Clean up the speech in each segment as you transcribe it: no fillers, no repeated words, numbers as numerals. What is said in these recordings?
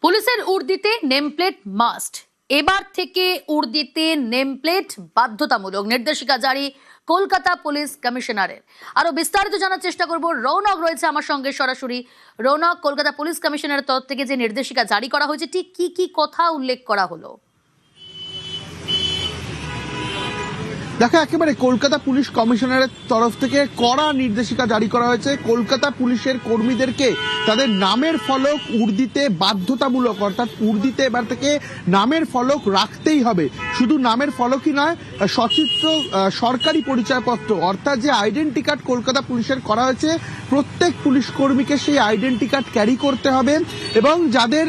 পুলিশের উর্দিতে nameplate must. এবার থেকে উর্দিতে নেমপ্লেট বাধ্যতামূলক, নির্দেশিকা জারি কলকাতা পুলিশ কমিশনারের। আরো বিস্তারিত জানার চেষ্টা করব, রৌনক রয়েছে আমার সঙ্গে সরাসরি। রৌনক, কলকাতা পুলিশ কমিশনারের তরফ থেকে যে নির্দেশিকা জারি করা হয়েছে, ঠিক কি কি কথা উল্লেখ করা হলো? দেখো, একেবারে কলকাতা পুলিশ কমিশনারের তরফ থেকে কড়া নির্দেশিকা জারি করা হয়েছে। কলকাতা পুলিশের কর্মীদেরকে তাদের নামের ফলক উর্দিতে বাধ্যতামূলক, অর্থাৎ উর্দিতে এবার থেকে নামের ফলক রাখতেই হবে। শুধু নামের ফলকই নয়, সচিত্র সরকারি পরিচয়পত্র অর্থাৎ যে আইডেন্টি কার্ড কলকাতা পুলিশের করা হয়েছে, প্রত্যেক পুলিশ কর্মীকে সেই আইডেন্টি কার্ড ক্যারি করতে হবে। এবং যাদের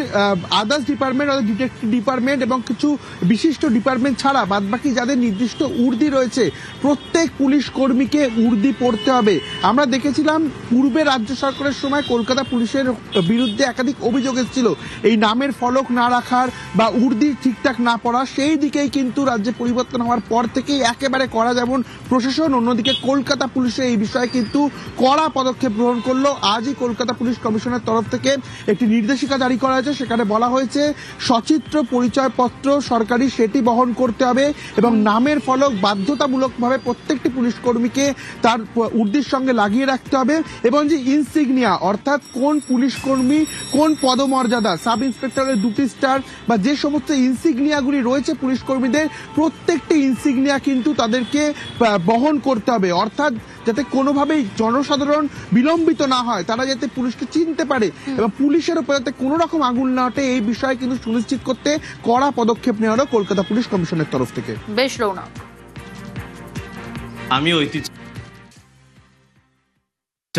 আদার্স ডিপার্টমেন্ট, ডিটেকটিভ ডিপার্টমেন্ট এবং কিছু বিশিষ্ট ডিপার্টমেন্ট ছাড়া বাদবাকি যাদের নির্দিষ্ট উর্দি রয়েছে, প্রত্যেক পুলিশ কর্মীকে উর্দি পড়তে হবে। আমরা দেখেছিলাম পূর্বে রাজ্য সরকারের সময় কলকাতা পুলিশের বিরুদ্ধে একাধিক অভিযোগ এসেছিল এই নামের ফলক না রাখার বা উর্দি ঠিকঠাক না পড়া। সেই দিকেই কিন্তু রাজ্যে পরিবর্তন হওয়ার পর থেকেই একেবারে করা, যেমন প্রশাসন, অন্যদিকে কলকাতা পুলিশে এই বিষয়ে কিন্তু কড়া পদক্ষেপ গ্রহণ করলো। আজই কলকাতা পুলিশ কমিশনের তরফ থেকে একটি নির্দেশিকা জারি করা হয়েছে। সেখানে বলা হয়েছে সচিত্র পরিচয়পত্র সরকারি সেটি বহন করতে হবে এবং নামের ফলক বাধ্যতামূলকভাবে প্রত্যেকটি পুলিশ কর্মীকে তার উর্দির সঙ্গে লাগিয়ে রাখতে হবে। এবং যে ইনসিগনিয়া, অর্থাৎ কোন পুলিশ কর্মী কোন পদমর্যাদা, সাব ইন্সপেক্টরের 2টি স্টার বা যে সমস্ত ইনসিগনিয়াগুলি রয়েছে পুলিশ কর্মীদের, প্রত্যেকটি ইনসিগনিয়া কিন্তু তাদেরকে বহন করতে হবে। অর্থাৎ যাতে কোনোভাবেই জনসাধারণ বিলম্বিত না হয়, তারা যাতে পুলিশকে চিনতে পারে এবং পুলিশের উপর যাতে কোনো রকম আঙুল না ওঠে, এই বিষয়ে কিন্তু সুনিশ্চিত করতে কড়া পদক্ষেপ নেওয়া হলো কলকাতা পুলিশ কমিশনের তরফ থেকে। বেশ রৌনক। আমি ঐতিহ্য